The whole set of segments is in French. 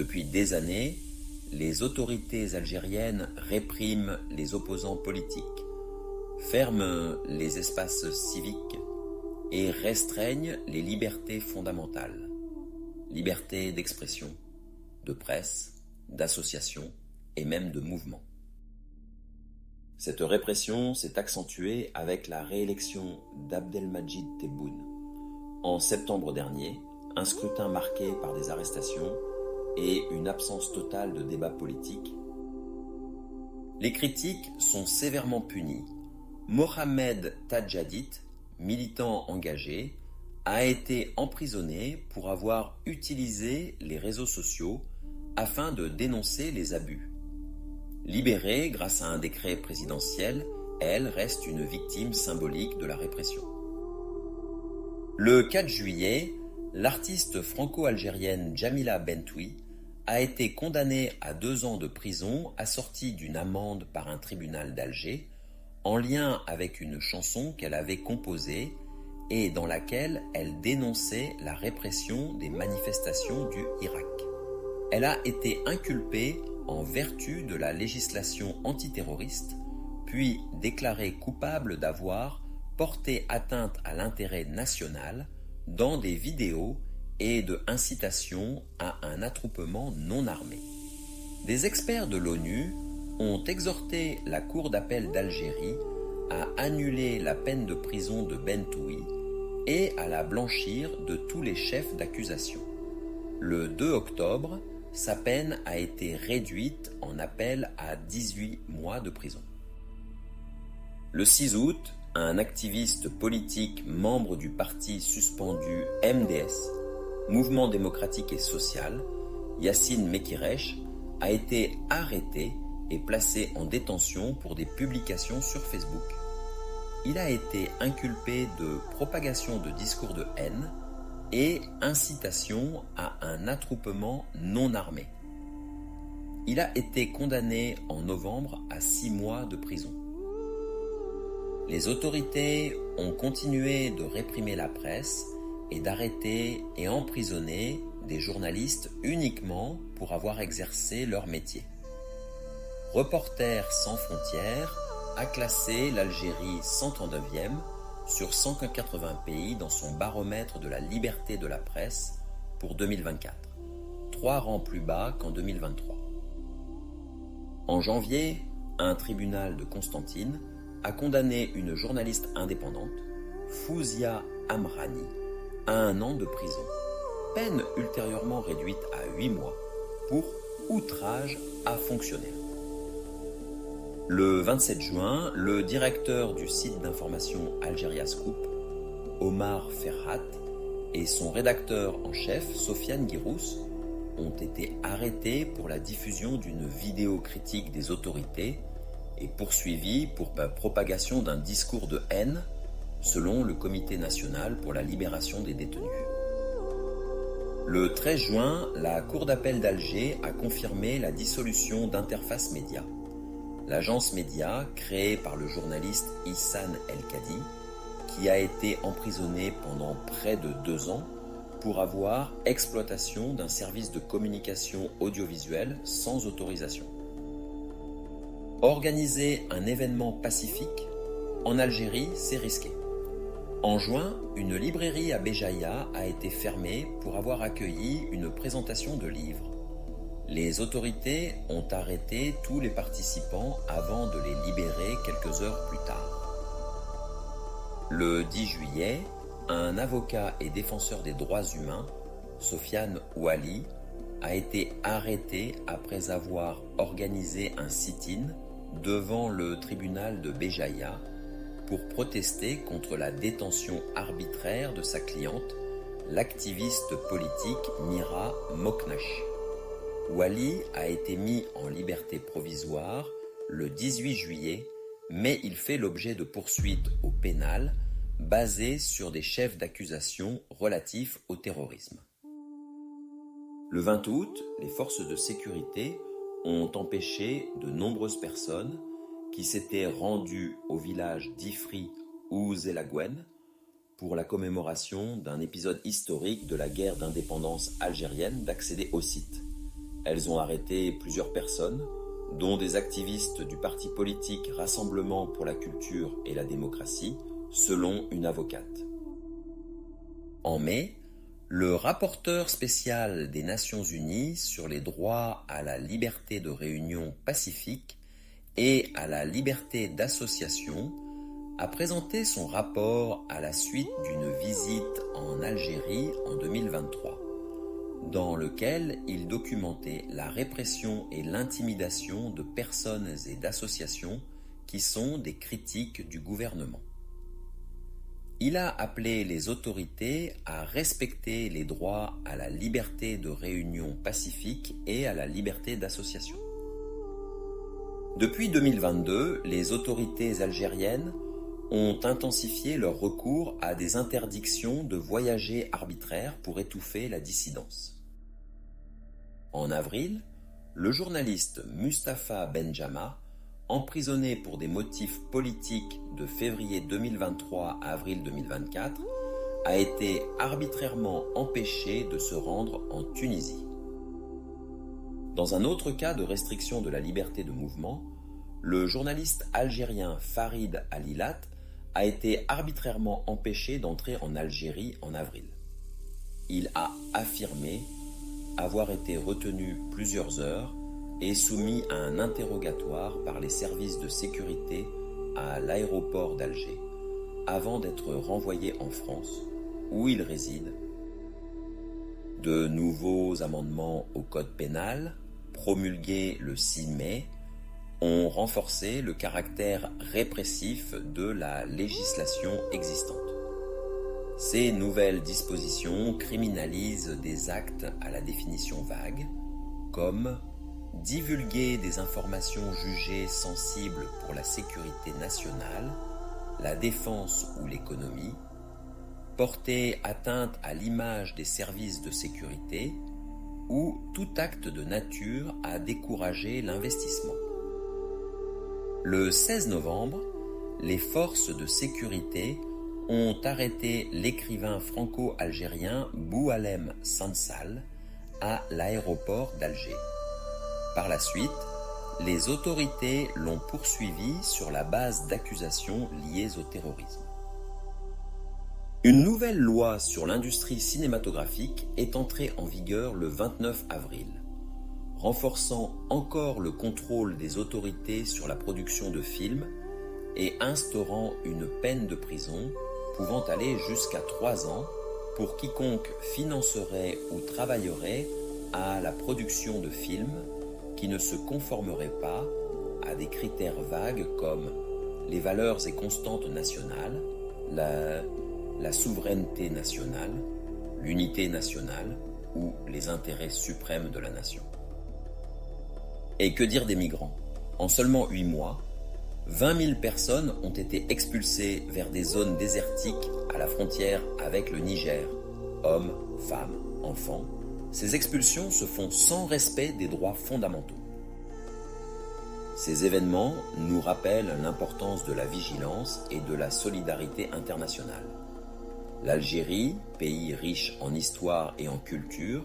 Depuis des années, les autorités algériennes répriment les opposants politiques, ferment les espaces civiques et restreignent les libertés fondamentales. Liberté d'expression, de presse, d'association et même de mouvement. Cette répression s'est accentuée avec la réélection d'Abdelmadjid Tebboune. En septembre dernier, un scrutin marqué par des arrestations et une absence totale de débat politique. Les critiques sont sévèrement punies. Mohamed Tadjadit, militant engagé, a été emprisonné pour avoir utilisé les réseaux sociaux afin de dénoncer les abus. Libérée grâce à un décret présidentiel, elle reste une victime symbolique de la répression. Le 4 juillet, l'artiste franco-algérienne Djamila Bentoui a été condamnée à 2 ans de prison assortie d'une amende par un tribunal d'Alger en lien avec une chanson qu'elle avait composée et dans laquelle elle dénonçait la répression des manifestations du Irak. Elle a été inculpée en vertu de la législation antiterroriste, puis déclarée coupable d'avoir porté atteinte à l'intérêt national dans des vidéos et de incitation à un attroupement non armé. Des experts de l'ONU ont exhorté la Cour d'appel d'Algérie à annuler la peine de prison de Bentoui et à la blanchir de tous les chefs d'accusation. Le 2 octobre, sa peine a été réduite en appel à 18 mois de prison. Le 6 août, un activiste politique membre du parti suspendu MDS, Mouvement démocratique et social, Yassine Mekiresh, a été arrêté et placé en détention pour des publications sur Facebook. Il a été inculpé de propagation de discours de haine et incitation à un attroupement non armé. Il a été condamné en novembre à 6 mois de prison. Les autorités ont continué de réprimer la presse et d'arrêter et emprisonner des journalistes uniquement pour avoir exercé leur métier. Reporters sans frontières a classé l'Algérie 139e sur 180 pays dans son baromètre de la liberté de la presse pour 2024, 3 rangs plus bas qu'en 2023. En janvier, un tribunal de Constantine a condamné une journaliste indépendante, Fouzia Amrani, à 1 an de prison, peine ultérieurement réduite à 8 mois pour outrage à fonctionnaire. Le 27 juin, le directeur du site d'information Algeria Scoop, Omar Ferhat, et son rédacteur en chef, Sofiane Guirous, ont été arrêtés pour la diffusion d'une vidéo critique des autorités et poursuivis pour propagation d'un discours de haine, selon le Comité national pour la libération des détenus. Le 13 juin, la Cour d'appel d'Alger a confirmé la dissolution d'Interface Média, l'agence média créée par le journaliste Ihsan El-Kadi, qui a été emprisonné pendant près de 2 ans pour avoir exploitation d'un service de communication audiovisuelle sans autorisation. Organiser un événement pacifique en Algérie, c'est risqué. En juin, une librairie à Béjaïa a été fermée pour avoir accueilli une présentation de livres. Les autorités ont arrêté tous les participants avant de les libérer quelques heures plus tard. Le 10 juillet, un avocat et défenseur des droits humains, Sofiane Ouali, a été arrêté après avoir organisé un sit-in devant le tribunal de Béjaïa pour protester contre la détention arbitraire de sa cliente, l'activiste politique Mira Moknache. Ouali a été mis en liberté provisoire le 18 juillet, mais il fait l'objet de poursuites au pénal basées sur des chefs d'accusation relatifs au terrorisme. Le 20 août, les forces de sécurité ont empêché de nombreuses personnes qui s'étaient rendues au village d'Ifri ou Zelagwen pour la commémoration d'un épisode historique de la guerre d'indépendance algérienne d'accéder au site. Elles ont arrêté plusieurs personnes, dont des activistes du parti politique Rassemblement pour la culture et la démocratie, selon une avocate. En mai, le rapporteur spécial des Nations Unies sur les droits à la liberté de réunion pacifique et à la liberté d'association a présenté son rapport à la suite d'une visite en Algérie en 2023, dans lequel il documentait la répression et l'intimidation de personnes et d'associations qui sont des critiques du gouvernement. Il a appelé les autorités à respecter les droits à la liberté de réunion pacifique et à la liberté d'association. Depuis 2022, les autorités algériennes ont intensifié leur recours à des interdictions de voyager arbitraires pour étouffer la dissidence. En avril, le journaliste Mustapha Benjama, emprisonné pour des motifs politiques de février 2023 à avril 2024, a été arbitrairement empêché de se rendre en Tunisie. Dans un autre cas de restriction de la liberté de mouvement, le journaliste algérien Farid Alilat a été arbitrairement empêché d'entrer en Algérie en avril. Il a affirmé avoir été retenu plusieurs heures et soumis à un interrogatoire par les services de sécurité à l'aéroport d'Alger, avant d'être renvoyé en France, où il réside. De nouveaux amendements au code pénal, promulgués le 6 mai, ont renforcé le caractère répressif de la législation existante. Ces nouvelles dispositions criminalisent des actes à la définition vague, comme divulguer des informations jugées sensibles pour la sécurité nationale, la défense ou l'économie, porter atteinte à l'image des services de sécurité ou tout acte de nature à décourager l'investissement. Le 16 novembre, les forces de sécurité ont arrêté l'écrivain franco-algérien Boualem Sansal à l'aéroport d'Alger. Par la suite, les autorités l'ont poursuivi sur la base d'accusations liées au terrorisme. Une nouvelle loi sur l'industrie cinématographique est entrée en vigueur le 29 avril, renforçant encore le contrôle des autorités sur la production de films et instaurant une peine de prison pouvant aller jusqu'à 3 ans pour quiconque financerait ou travaillerait à la production de films qui ne se conformeraient pas à des critères vagues comme les valeurs et constantes nationales, la souveraineté nationale, l'unité nationale ou les intérêts suprêmes de la nation. Et que dire des migrants? En seulement 8 mois, 20 000 personnes ont été expulsées vers des zones désertiques à la frontière avec le Niger. Hommes, femmes, enfants. Ces expulsions se font sans respect des droits fondamentaux. Ces événements nous rappellent l'importance de la vigilance et de la solidarité internationale. L'Algérie, pays riche en histoire et en culture,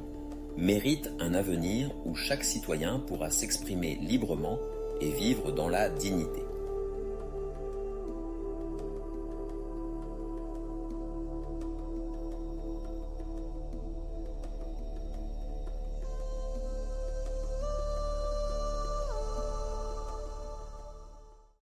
mérite un avenir où chaque citoyen pourra s'exprimer librement et vivre dans la dignité.